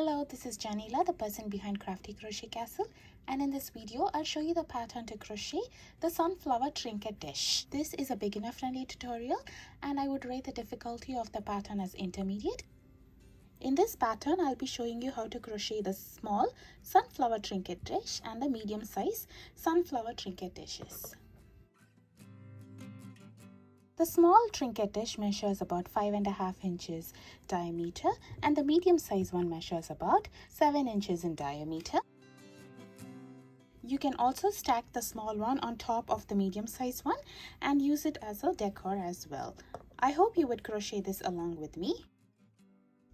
Hello, this is Janila, the person behind Crafty Crochet Castle, and in this video I'll show you the pattern to crochet the sunflower trinket dish. This is a beginner friendly tutorial and I would rate the difficulty of the pattern as intermediate. In this pattern I'll be showing you how to crochet the small sunflower trinket dish and the medium size sunflower trinket dishes. The small trinket dish measures about 5.5 inches diameter and the medium size one measures about 7 inches in diameter. You can also stack the small one on top of the medium size one and use it as a decor as well. I hope you would crochet this along with me.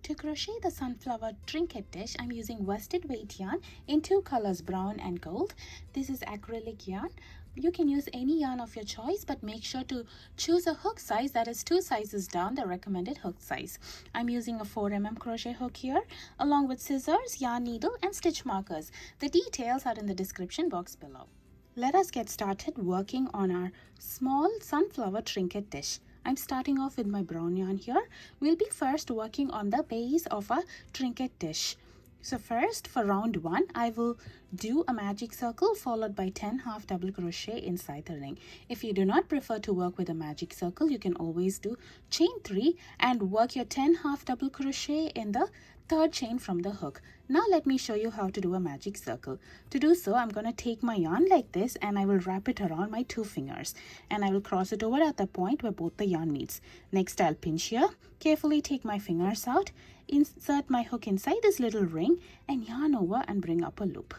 To crochet the sunflower trinket dish, I'm using worsted weight yarn in two colors, brown and gold. This is acrylic yarn. You can use any yarn of your choice, but make sure to choose a hook size that is 2 sizes down the recommended hook size. I'm using a 4mm crochet hook here, along with scissors, yarn needle and stitch markers. The details are in the description box below. Let us get started working on our small sunflower trinket dish. I'm starting off with my brown yarn here. We'll be first working on the base of a trinket dish. So first, for round 1, I will do a magic circle followed by 10 half double crochet inside the ring. If you do not prefer to work with a magic circle, you can always do chain 3 and work your 10 half double crochet in the third chain from the hook. Now let me show you how to do a magic circle. To do so, I'm going to take my yarn like this and I will wrap it around my 2 fingers and I will cross it over at the point where both the yarn meets. Next, I'll pinch here, carefully take my fingers out, insert my hook inside this little ring and yarn over and bring up a loop.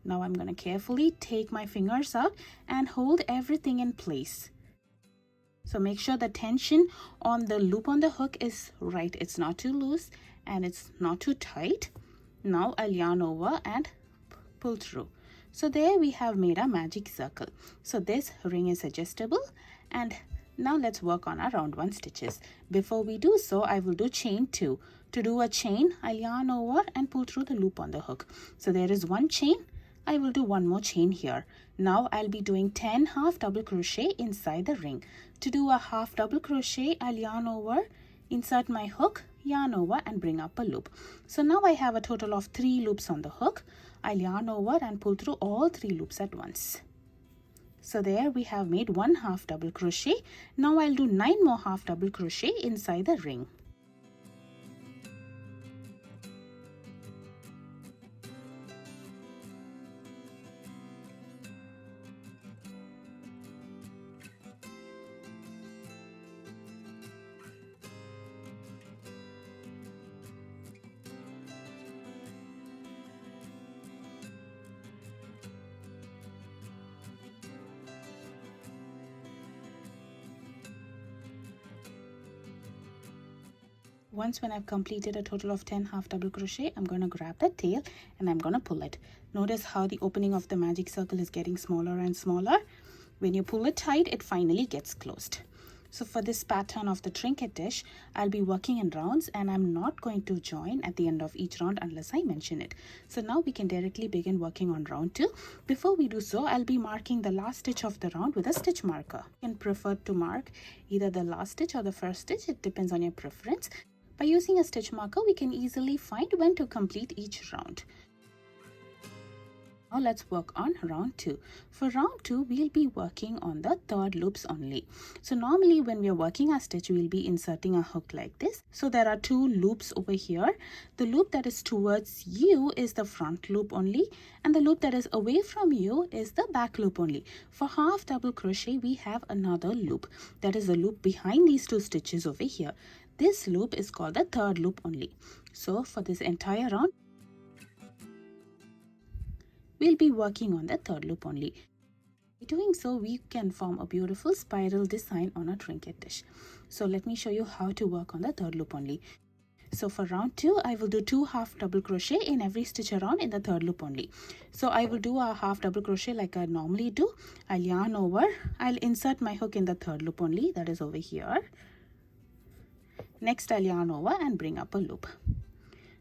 Now I'm going to carefully take my fingers out and hold everything in place. So make sure the tension on the loop on the hook is right. It's not too loose and it's not too tight. Now I'll yarn over and pull through. So there we have made a magic circle. So this ring is adjustable, and now let's work on our round 1 stitches. Before we do so, I will do chain 2. To do a chain, I'll yarn over and pull through the loop on the hook. So there is 1 chain. I will do 1 more chain here. Now I'll be doing 10 half double crochet inside the ring. To do a half double crochet, I'll yarn over, insert my hook, yarn over and bring up a loop. So now I have a total of 3 loops on the hook. I'll yarn over and pull through all 3 loops at once. So there we have made 1 half double crochet. Now I'll do 9 more half double crochet inside the ring. Once when I've completed a total of 10 half double crochet, I'm going to grab the tail and I'm going to pull it. Notice how the opening of the magic circle is getting smaller and smaller. When you pull it tight, it finally gets closed. So for this pattern of the trinket dish, I'll be working in rounds and I'm not going to join at the end of each round unless I mention it. So now we can directly begin working on round 2. Before we do so, I'll be marking the last stitch of the round with a stitch marker. You can prefer to mark either the last stitch or the first stitch. It depends on your preference. By using a stitch marker, we can easily find when to complete each round. Now let's work on round 2. For round 2, we'll be working on the 3rd loops only. So normally when we are working our stitch, we'll be inserting a hook like this. So there are 2 loops over here. The loop that is towards you is the front loop only, and the loop that is away from you is the back loop only. For half double crochet, we have another loop. That is the loop behind these 2 stitches over here. This loop is called the 3rd loop only. So for this entire round, we'll be working on the 3rd loop only. By doing so, we can form a beautiful spiral design on a trinket dish. So let me show you how to work on the 3rd loop only. So for round 2, I will do 2 half double crochet in every stitch around in the 3rd loop only. So I will do a half double crochet like I normally do. I'll yarn over. I'll insert my hook in the 3rd loop only, that is over here. Next, I'll yarn over and bring up a loop.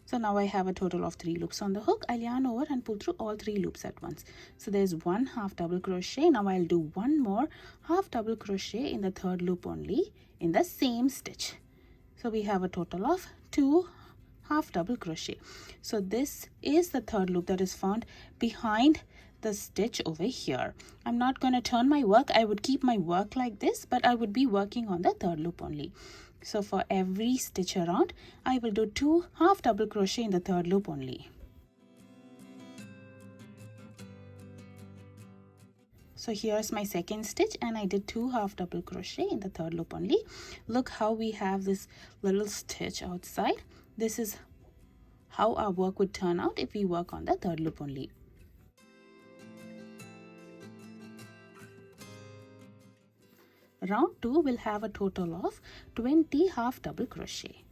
So now I have a total of 3 loops on the hook. I'll yarn over and pull through all 3 loops at once. So there's 1 half double crochet. Now I'll do 1 more half double crochet in the 3rd loop only in the same stitch. So we have a total of 2 half double crochet. So this is the third loop that is found behind the stitch over here. I'm not going to turn my work. I would keep my work like this, but I would be working on the third loop only. So for every stitch around, I will do 2 half double crochet in the third loop only. So here's my second stitch, and I did 2 half double crochet in the third loop only. Look how we have this little stitch outside. This is how our work would turn out if we work on the third loop only. Round 2 will have a total of 20 half double crochet.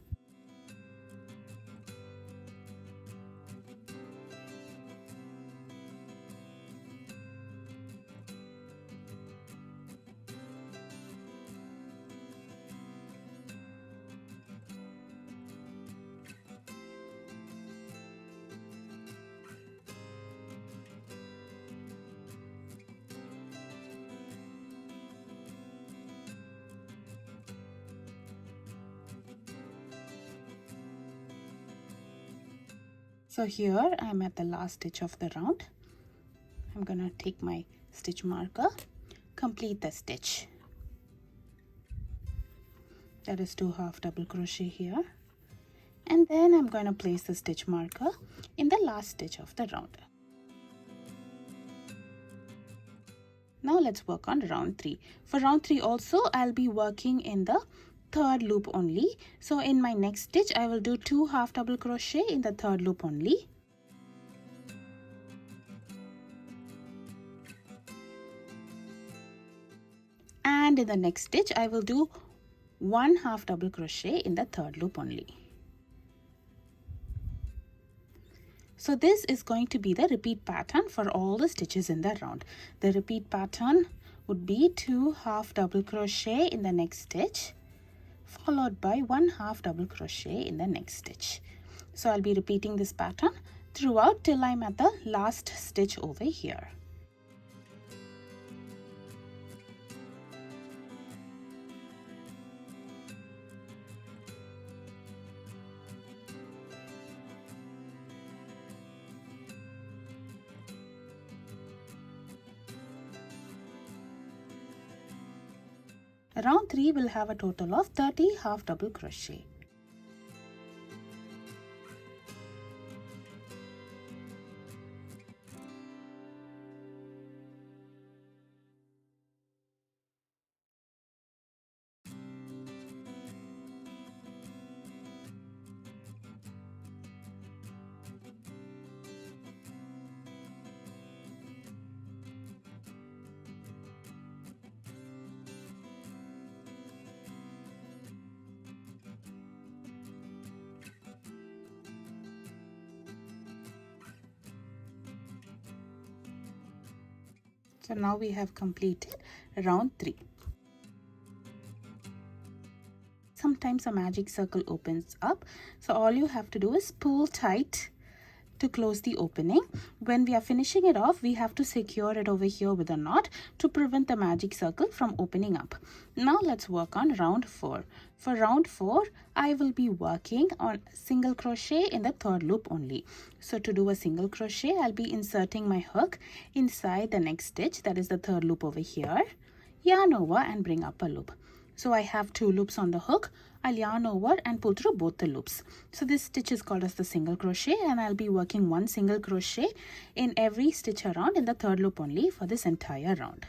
So here I'm at the last stitch of the round. I'm gonna take my stitch marker, complete the stitch. That is 2 half double crochet here. And then I'm going to place the stitch marker in the last stitch of the round. Now let's work on round 3. For round 3 also, I'll be working in the third loop only. So in my next stitch, I will do 2 half double crochet in the third loop only. And in the next stitch, I will do 1 half double crochet in the third loop only. So this is going to be the repeat pattern for all the stitches in the round. The repeat pattern would be 2 half double crochet in the next stitch, followed by 1 half double crochet in the next stitch. So I'll be repeating this pattern throughout till I'm at the last stitch over here. Round 3 will have a total of 30 half double crochet. So now we have completed round 3. Sometimes a magic circle opens up, so all you have to do is pull tight to close the opening. When we are finishing it off, we have to secure it over here with a knot to prevent the magic circle from opening up. Now let's work on round 4. For round 4, I will be working on single crochet in the third loop only. So to do a single crochet, I'll be inserting my hook inside the next stitch, that is the third loop over here, yarn over and bring up a loop. So I have 2 loops on the hook. I'll yarn over and pull through both the loops. So this stitch is called as the single crochet, and I'll be working 1 single crochet in every stitch around in the third loop only for this entire round.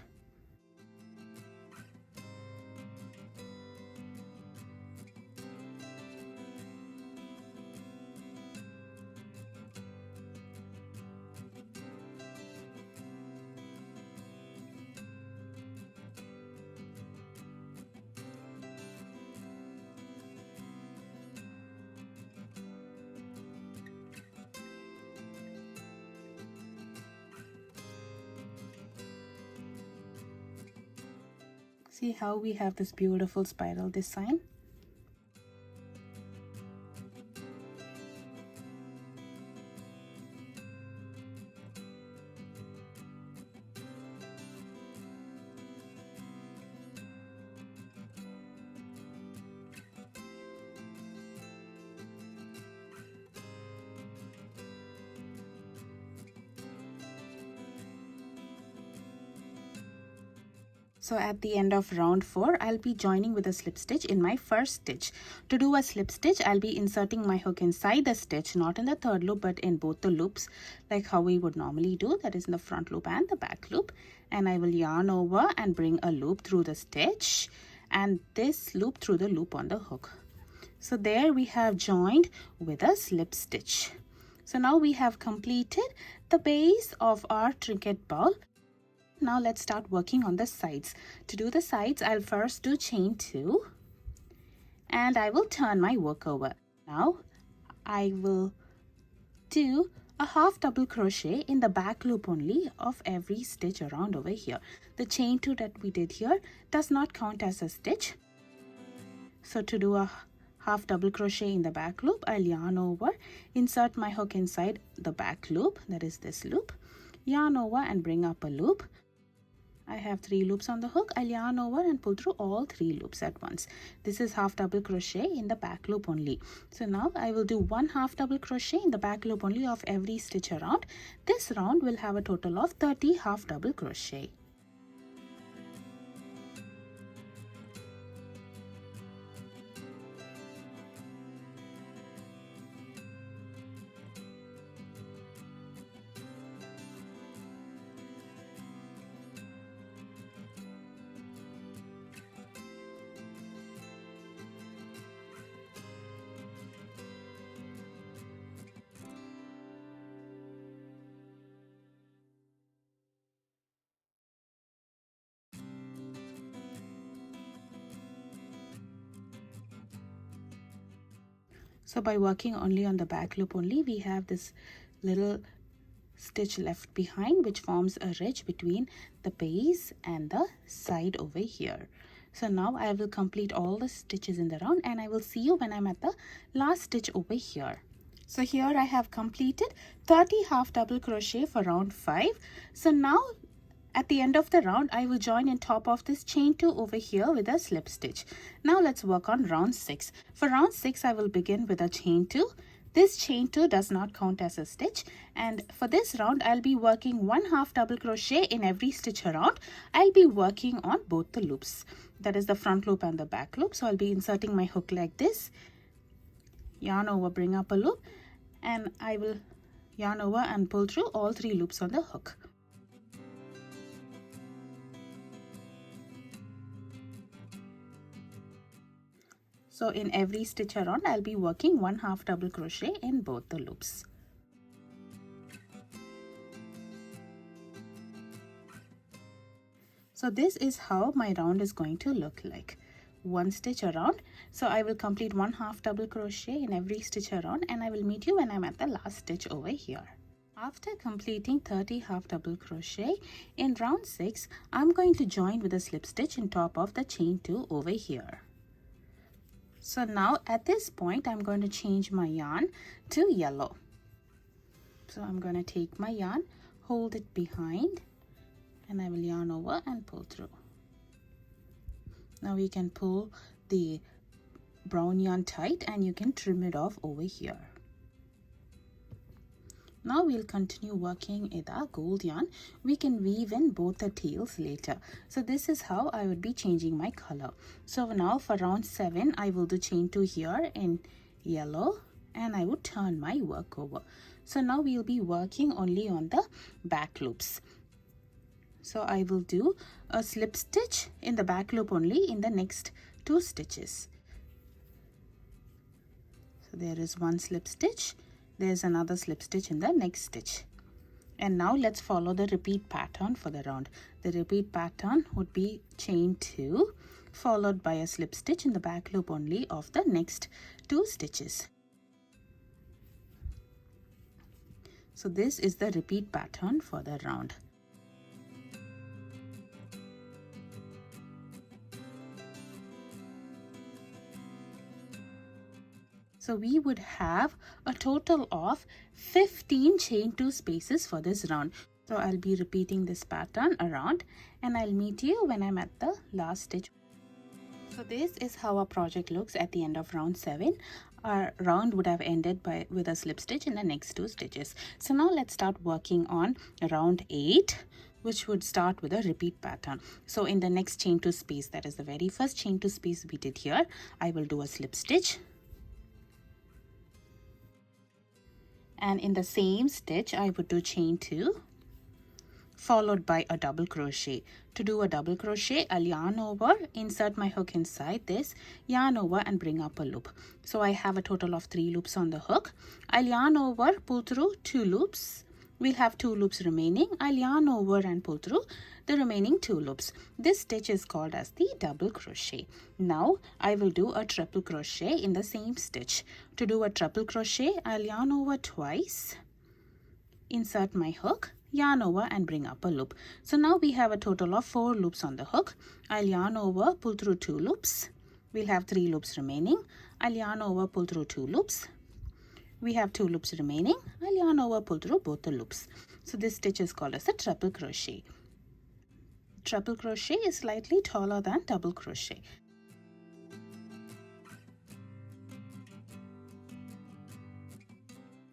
See how we have this beautiful spiral design? So at the end of round 4, I'll be joining with a slip stitch in my first stitch. To do a slip stitch, I'll be inserting my hook inside the stitch, not in the third loop, but in both the loops, like how we would normally do, that is in the front loop and the back loop. And I will yarn over and bring a loop through the stitch and this loop through the loop on the hook. So there we have joined with a slip stitch. So now we have completed the base of our trinket ball. Now let's start working on the sides. To do the sides, I'll first do chain 2 and I will turn my work over. Now I will do a half double crochet in the back loop only of every stitch around over here. The chain 2 that we did here does not count as a stitch. So to do a half double crochet in the back loop, I'll yarn over, insert my hook inside the back loop, that is this loop, yarn over and bring up a loop. I have 3 loops on the hook. I'll yarn over and pull through all 3 loops at once. This is half double crochet in the back loop only. So now I will do 1 half double crochet in the back loop only of every stitch around. This round will have a total of 30 half double crochet. So by working only on the back loop only, we have this little stitch left behind which forms a ridge between the base and the side over here. So now I will complete all the stitches in the round and I will see you when I'm at the last stitch over here. So here I have completed 30 half double crochet for round 5. So now at the end of the round, I will join in top of this chain 2 over here with a slip stitch. Now let's work on round 6. For round 6, I will begin with a chain 2. This chain 2 does not count as a stitch, and for this round, I'll be working 1 half double crochet in every stitch around. I'll be working on both the loops, that is the front loop and the back loop. So I'll be inserting my hook like this, yarn over, bring up a loop, and I will yarn over and pull through all 3 loops on the hook. So in every stitch around, I'll be working 1 half double crochet in both the loops. So this is how my round is going to look like. 1 stitch around. So I will complete 1 half double crochet in every stitch around and I will meet you when I'm at the last stitch over here. After completing 30 half double crochet in round 6, I'm going to join with a slip stitch in top of the chain 2 over here. So now at this point, I'm going to change my yarn to yellow. So I'm going to take my yarn, hold it behind, and I will yarn over and pull through. Now you can pull the brown yarn tight and you can trim it off over here. Now we'll continue working with our gold yarn. We can weave in both the tails later. So this is how I would be changing my color. So now for round 7, I will do chain 2 here in yellow and I would turn my work over. So now we'll be working only on the back loops. So I will do a slip stitch in the back loop only in the next 2 stitches. So there is 1 slip stitch. There's another slip stitch in the next stitch. And now let's follow the repeat pattern for the round. The repeat pattern would be chain 2 followed by a slip stitch in the back loop only of the next 2 stitches. So this is the repeat pattern for the round. So we would have a total of 15 chain 2 spaces for this round. So I'll be repeating this pattern around and I'll meet you when I'm at the last stitch. So this is how our project looks at the end of round 7. Our round would have ended with a slip stitch in the next 2 stitches. So now let's start working on round 8. which would start with a repeat pattern. So in the next chain to space, that is the very first chain to space we did here, I will do a slip stitch. And in the same stitch, I would do chain 2, followed by a double crochet. To do a double crochet, I'll yarn over, insert my hook inside this, yarn over and bring up a loop. So I have a total of 3 loops on the hook. I'll yarn over, pull through 2 loops. We'll have 2 loops remaining. I'll yarn over and pull through the remaining 2 loops. This stitch is called as the double crochet. Now I will do a triple crochet in the same stitch. To do a triple crochet, I'll yarn over twice, insert my hook, yarn over and bring up a loop. So now we have a total of 4 loops on the hook. I'll yarn over, pull through 2 loops. We'll have 3 loops remaining. I'll yarn over, pull through 2 loops. We have 2 loops remaining. I'll yarn over, pull through both the loops. So this stitch is called as a triple crochet. Triple crochet is slightly taller than double crochet.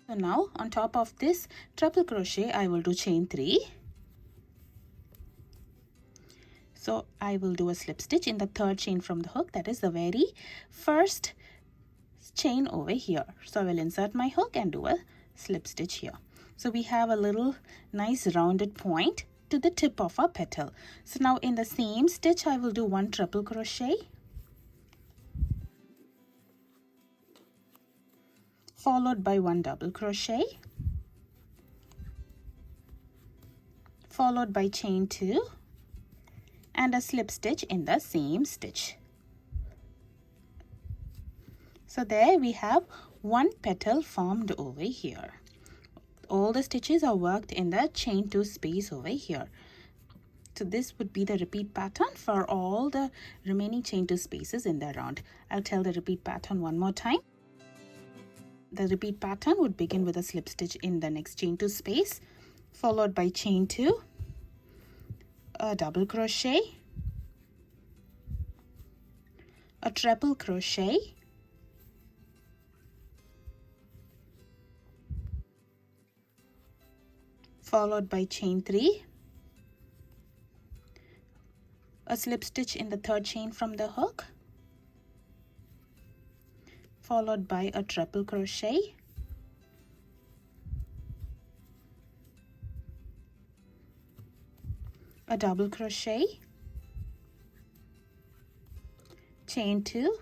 So now on top of this triple crochet, I will do chain 3. So I will do a slip stitch in the third chain from the hook. That is the very first chain over here. So I will insert my hook and do a slip stitch here. So we have a little nice rounded point to the tip of our petal. So now in the same stitch, I will do 1 triple crochet, followed by 1 double crochet, followed by chain 2 and a slip stitch in the same stitch. So there we have 1 petal formed over here. All the stitches are worked in the chain 2 space over here. So this would be the repeat pattern for all the remaining chain 2 spaces in the round. I'll tell the repeat pattern one more time. The repeat pattern would begin with a slip stitch in the next chain 2 space, followed by chain 2, a double crochet, a triple crochet, followed by chain 3, a slip stitch in the third chain from the hook, followed by a triple crochet, a double crochet, chain 2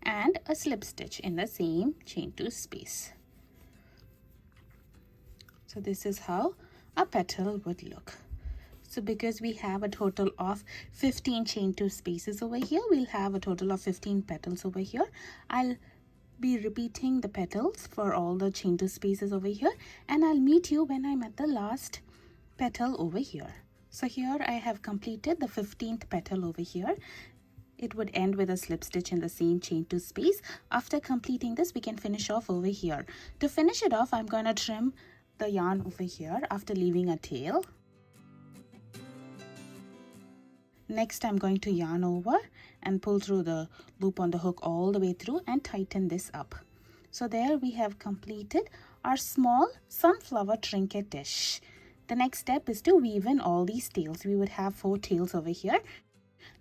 and a slip stitch in the same chain 2 space. So this is how a petal would look. So because we have a total of 15 chain 2 spaces over here, we'll have a total of 15 petals over here. I'll be repeating the petals for all the chain 2 spaces over here, and I'll meet you when I'm at the last petal over here. So here I have completed the 15th petal over here. It would end with a slip stitch in the same chain 2 space. After completing this, we can finish off over here. To finish it off, I'm going to trim the yarn over here after leaving a tail. Next, I'm going to yarn over and pull through the loop on the hook all the way through and tighten this up. So there we have completed our small sunflower trinket dish. The next step is to weave in all these tails. We would have 4 tails over here.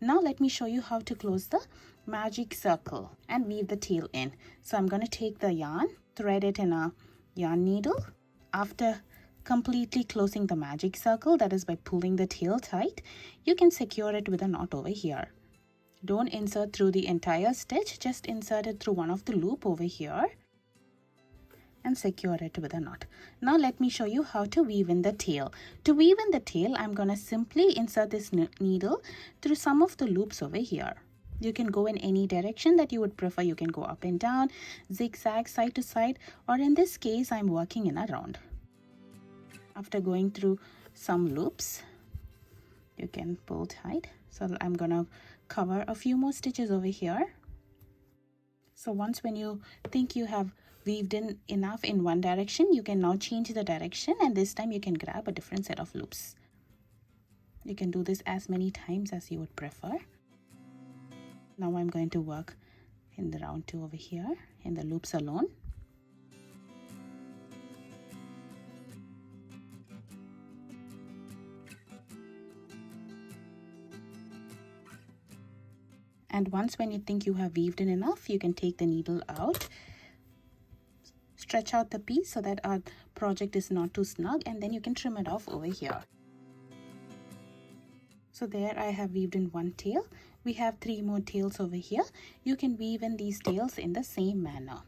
Now let me show you how to close the magic circle and weave the tail in. So I'm going to take the yarn, thread it in a yarn needle. After completely closing the magic circle, that is by pulling the tail tight, you can secure it with a knot over here. Don't insert through the entire stitch, just insert it through one of the loop over here and secure it with a knot. Now let me show you how to weave in the tail. To weave in the tail, I'm going to simply insert this needle through some of the loops over here. You can go in any direction that you would prefer. You can go up and down, zigzag, side to side, or in this case, I'm working in a round. After going through some loops, you can pull tight. So I'm gonna cover a few more stitches over here. So once when you think you have weaved in enough in one direction, you can now change the direction, and this time you can grab a different set of loops. You can do this as many times as you would prefer. Now I'm going to work in the round 2 over here in the loops alone. And once when you think you have weaved in enough, you can take the needle out, stretch out the piece so that our project is not too snug, and then you can trim it off over here. So there I have weaved in one tail. We have 3 more tails over here. You can weave in these tails in the same manner.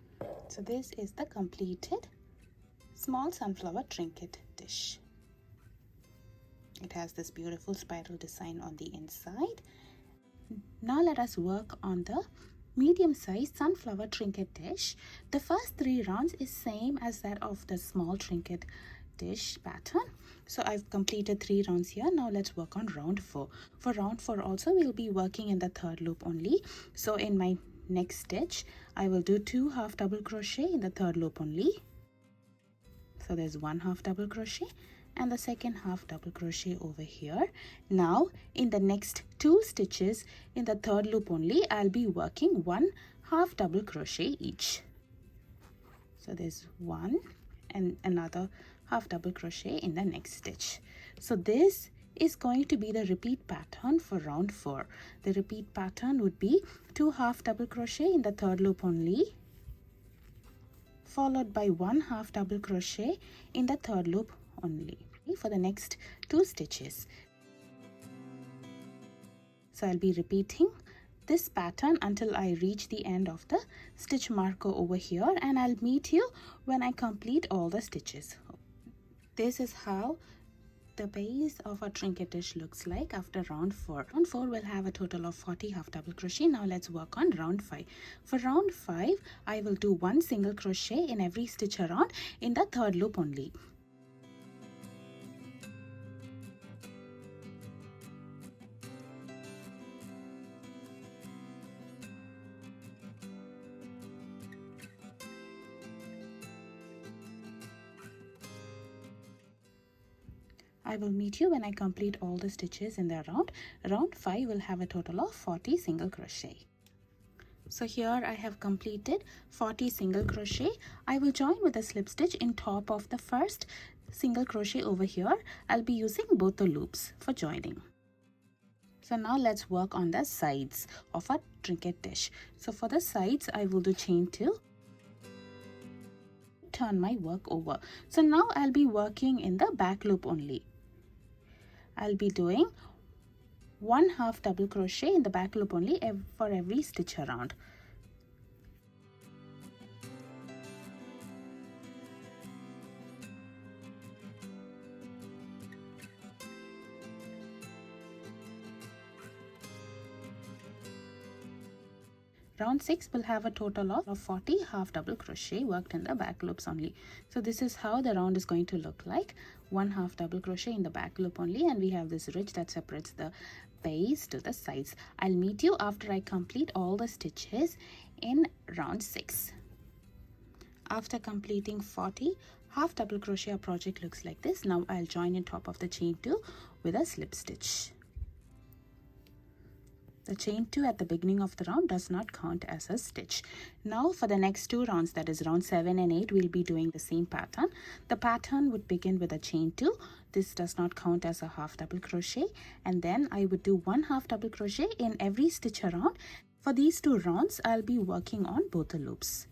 So this is the completed small sunflower trinket dish. It has this beautiful spiral design on the inside. Now let us work on the medium-sized sunflower trinket dish. The first 3 rounds is same as that of the small trinket dish pattern. So I've completed 3 rounds here. Now let's work on round 4. For round 4 also we'll be working in the 3rd loop only. So in my next stitch I will do 2 half double crochet in the 3rd loop only. So there's 1 half double crochet and the 2nd half double crochet over here. Now in the next 2 stitches in the 3rd loop only, I'll be working 1 half double crochet each. So there's 1 and another half double crochet in the next stitch. So this is going to be the repeat pattern for round 4. The repeat pattern would be 2 half double crochet in the 3rd loop only, followed by 1 half double crochet in the 3rd loop only for the next 2 stitches. So I'll be repeating this pattern until I reach the end of the stitch marker over here, and I'll meet you when I complete all the stitches. This is how the base of a trinket dish looks like after round 4. Round 4 will have a total of 40 half double crochet. Now let's work on round 5. For round 5, I will do 1 single crochet in every stitch around in the 3rd loop only. I will meet you when I complete all the stitches in the round. Round 5 will have a total of 40 single crochet. So here I have completed 40 single crochet. I will join with a slip stitch in top of the first single crochet over here. I'll be using both the loops for joining. So now let's work on the sides of a trinket dish. So for the sides I will do chain 2, turn my work over. So now I'll be working in the back loop only. I'll be doing 1 half double crochet in the back loop only for every stitch around. Round 6 will have a total of 40 half double crochet worked in the back loops only. So this is how the round is going to look like. 1 half double crochet in the back loop only, and we have this ridge that separates the base to the sides. I'll meet you after I complete all the stitches in round 6. After completing 40 half double crochet, our project looks like this. Now I'll join in top of the chain 2 with a slip stitch. The chain 2 at the beginning of the round does not count as a stitch. Now for the next 2 rounds, that is round 7 and 8, we'll be doing the same pattern. The pattern would begin with a chain 2. This does not count as a half double crochet, and then I would do 1 half double crochet in every stitch around. For these 2 rounds, I'll be working on both the loops.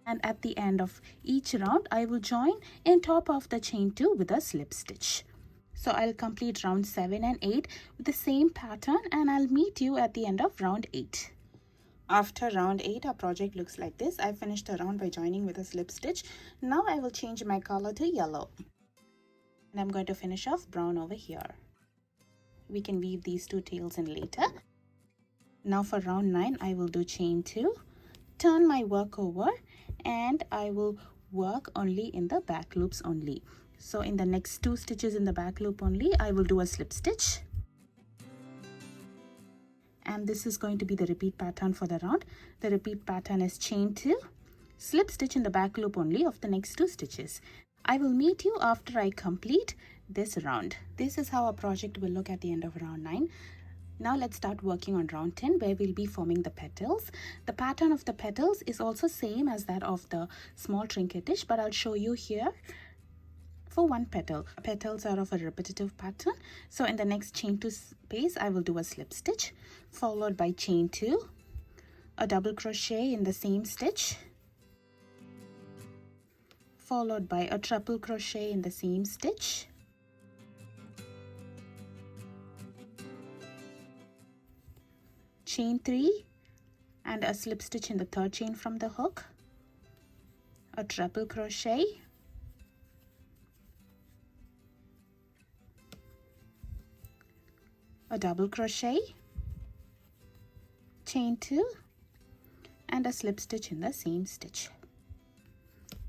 And at the end of each round, I will join in top of the chain 2 with a slip stitch. So I'll complete round 7 and 8 with the same pattern, and I'll meet you at the end of round 8. After round 8, our project looks like this. I finished the round by joining with a slip stitch. Now I will change my color to yellow. And I'm going to finish off brown over here. We can weave these 2 tails in later. Now for round 9, I will do chain 2, turn my work over, and I will work only in the back loops only. So in the next 2 stitches in the back loop only, I will do a slip stitch. And this is going to be the repeat pattern for the round. The repeat pattern is chain 2, slip stitch in the back loop only of the next 2 stitches. I will meet you after I complete this round. This is how our project will look at the end of round 9. Now let's start working on round 10, where we'll be forming the petals. The pattern of the petals is also same as that of the small trinket dish, but I'll show you here for one petal. Petals are of a repetitive pattern. So in the next chain 2 space, I will do a slip stitch, followed by chain 2, a double crochet in the same stitch, followed by a triple crochet in the same stitch, chain 3 and a slip stitch in the third chain from the hook, a triple crochet, a double crochet, chain 2 and a slip stitch in the same stitch.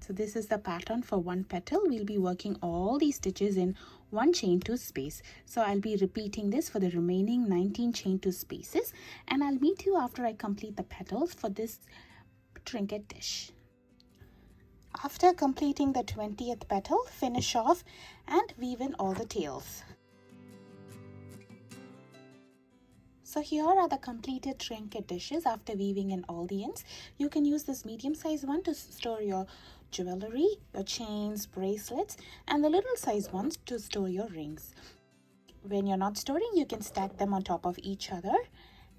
So this is the pattern for one petal. We'll be working all these stitches in one chain 2 space. So I'll be repeating this for the remaining 19 chain 2 spaces, and I'll meet you after I complete the petals for this trinket dish. After completing the 20th petal, finish off and weave in all the tails. So here are the completed trinket dishes after weaving in all the ends. You can use this medium size one to store your jewelry, your chains, bracelets, and the little size ones to store your rings. When you're not storing, you can stack them on top of each other,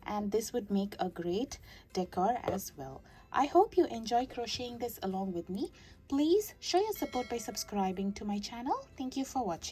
and this would make a great decor as well. I hope you enjoy crocheting this along with me. Please show your support by subscribing to my channel. Thank you for watching.